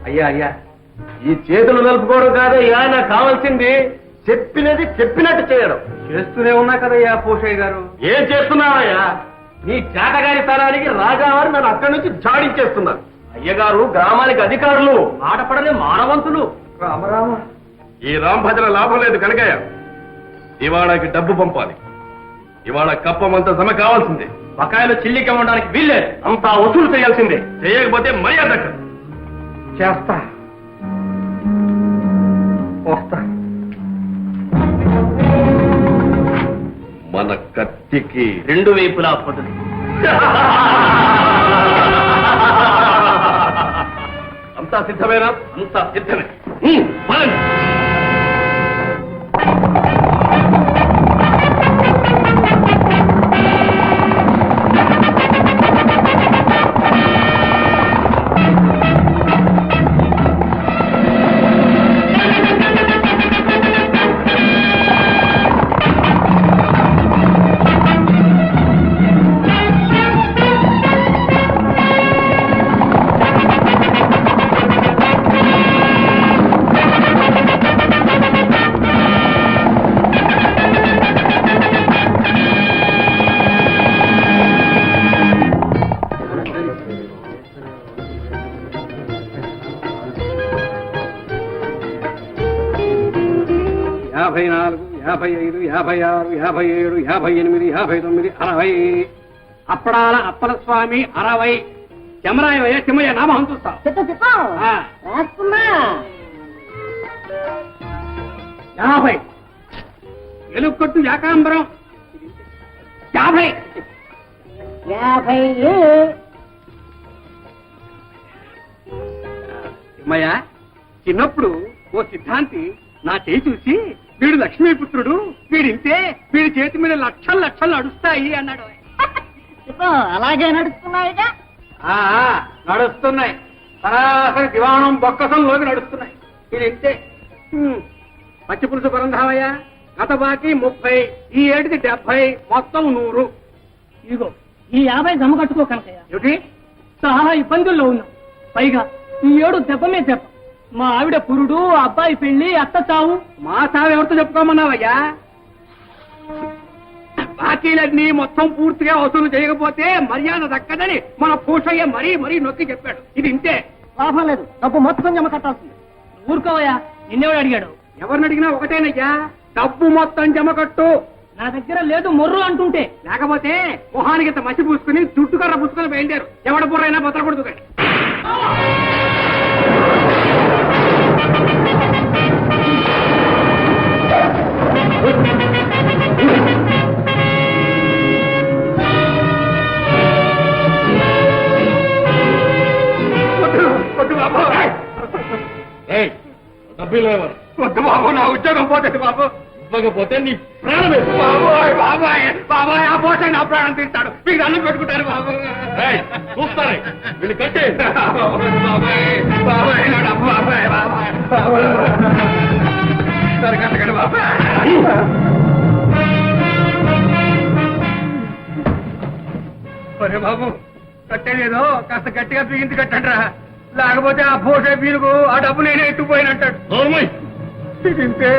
అయ్యా ఈ చేతులు నలుపుకోవడం కాదయ్యా, నాకు కావాల్సింది చెప్పినది చెప్పినట్టు చేయడం. చేస్తూనే ఉన్నా కదయ్యా పోషయ్య గారు. ఏం చేస్తున్నావయ్యా? నీ చేతగారి తరానికి రాజావారు నన్ను అక్కడి నుంచి జాడించేస్తున్నారు. అయ్యగారు గ్రామానికి అధికారులు, ఆటపడని మానవంతులు. రామరామ, ఈ రాంభజన లాభం లేదు కనుకయ్య ఇవాళకి డబ్బు పంపాలి. ఇవాళ కప్పమంతా జమ కావాల్సిందే. బకాయిలు చిల్లిక ఉండడానికి వీల్లేదు, అంతా వసూలు చేయాల్సిందే. చేయకపోతే మర్యాద చేస్తా వస్తా. మన కత్తికి రెండు వైపులా పదులు. అంతా సిద్ధమేనా? అంతా సిద్ధమే. పదండి. యాభై 55, 56, 57, 58, 59, 60. అప్పడాల అప్పల స్వామి 60. చెమరాయ చెమయ్య నామం చూస్తా. యాభై. ఎలుగొట్టు యాకాంబరం 50. చెమయ్య, చిన్నప్పుడు ఓ సిద్ధాంతి నా చేయి చూసి వీడు లక్ష్మీపుత్రుడు, వీడింతే, వీడి చేతి మీద లక్షలు లక్షలు నడుస్తాయి అన్నాడు. అలాగే నడుస్తున్నాయిగా. నడుస్తున్నాయి. సరాసరి దివాణం బొక్కసంలోకి నడుస్తున్నాయి. వీడింతే. పచ్చిపులుసు పరంధామయ్య, గత బాకీ 30, ఈ ఏటికి 70, మొత్తం 100. ఇదిగో ఈ 50 జమ కట్టుకో కనుకయ్య. ఏమిటి? చాలా ఇబ్బందుల్లో ఉన్నాం. పైగా ఈ ఏడు దెబ్బ మీద దెబ్బ. మా ఆవిడ పురుడు, అబ్బాయి పెళ్లి, అత్త చావు. మా సాగు ఎవరితో చెప్పుకోమన్నావయ్యా? బాకీలన్నీ మొత్తం పూర్తిగా వసూలు చేయకపోతే మర్యాద దక్కదని మన పోషయ్య మరీ మరీ నొక్కి చెప్పాడు. ఇది ఇంతే. లాభం లేదు, డబ్బు మొత్తం జమ కట్టాల్సింది. ఊరుకోవయ్యా, నిన్నెవడు అడిగాడు? ఎవరిని అడిగినా ఒకటేనయ్యా, డబ్బు మొత్తం జమ కట్టు. నా దగ్గర లేదు మొర్రు అంటుంటే. లేకపోతే మొహానికి ఇంత మసి పూసుకుని చుట్టుకర్ర పూసుకుని బయలుదేరు. ఎవడ బుర్రైనా బతకూడదు. వద్దు బాబు, నా ఉద్యోగం పోతుంది బాబు. ఇవ్వకపోతే నీ ప్రాణమే. బాబాయ్ బాబాయ్ బాబాయ్, ఆ పోతే నా ప్రాణం తీస్తాడు. మీకు అన్నం పెట్టుకుంటారు బాబు. చూస్తారే వీళ్ళు కట్టే. బాబాయ్ బాబాయ్ బాబాయ్ బాబాయ్ సరే కట్టకండి బాబాయ్. సరే బాబు, కట్టేదేదో కాస్త గట్టిగా బిగించి కట్టండి రా. లేకపోతే ఆ పోసే వీరుకు ఆ డబ్బు నేనే ఎత్తుకుపోయినట్టాడు. తింటే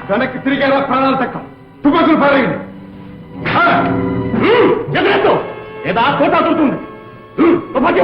వెనక్కి తిరిగేలా ప్రాణాలు తక్కువ తుపాకులు పారేయండి ఎదురెత్తు ఏదా కోట దొరుకుతుంది తుపాకి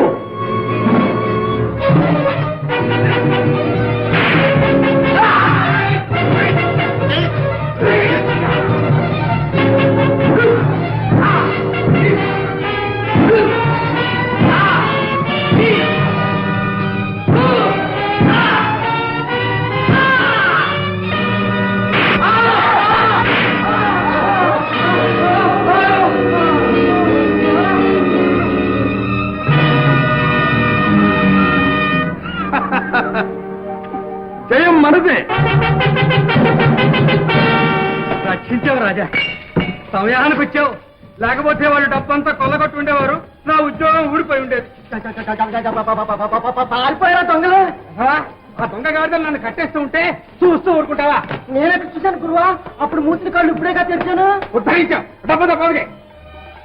జయం మనదే రక్షించావు రాజా సమయానికి వచ్చావు లేకపోతే వాళ్ళు డబ్బంతా కొల్లగొట్టు ఉండేవారు నా ఉద్యోగం ఊడిపోయి ఉండేది పారిపోయారా దొంగలు ఆ దొంగ గాడిదలు నన్ను కట్టేస్తూ ఉంటే చూస్తూ ఊరుకుంటావా నేనెక్కడ చూశాను గురువా అప్పుడు మూసిన కాళ్ళు ఇప్పుడేగా తెరిచాను ఉద్ధరించావు డబ్బంతా పోగే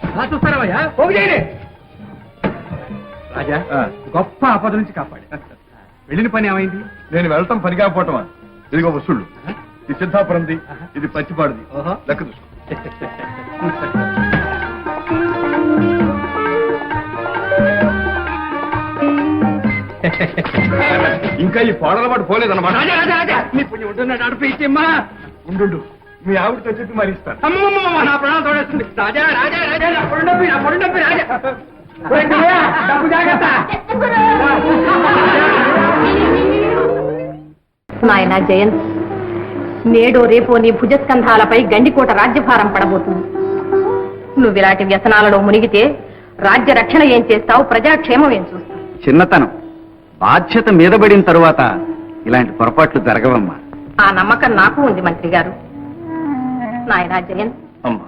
అలా చూస్తారావయ్యా పోగు చేయలే రాజా గొప్ప ఆపద నుంచి కాపాడు వెళ్ళిన పని ఏమైంది నేను వెళ్ళటం పని కాకపోవటమా ఇదిగో వసూళ్ళు ఇది సిద్ధాపురంది ఇది పచ్చిపాడుది ఓహో. లెక్క చూసుకో ఇంకా ఈ పాడలవాడు పోలేదన్నమాట రాజా రాజా రాజా నీ పుణ్యం ఉంటున్నాడు అడిపిమ్మా ఉండు మీ ఆవిడతో చెప్పి మరి ఇస్తాను అమ్మమ్మ నా ప్రాణం తోడేస్తుంది రాజా రాజా రాజా నా పొడి డబ్బి రాజా డబ్బు జాగ్రత్త నాయన జయంత్ నేడో రేపో నీ భుజస్కంధాలపై గండికోట రాజ్యభారం పడబోతుంది నువ్విలాంటి వ్యసనాలలో మునిగితే రాజ్య రక్షణ ఏం చేస్తావు ప్రజాక్షేమం ఏం చూస్తావు చిన్నతనం బాధ్యత మీదబడిన తరువాత ఇలాంటి పొరపాట్లు జరగవమ్మా ఆ నమ్మకం నాకు ఉంది మంత్రి గారు నాయన జయంత్ అమ్మా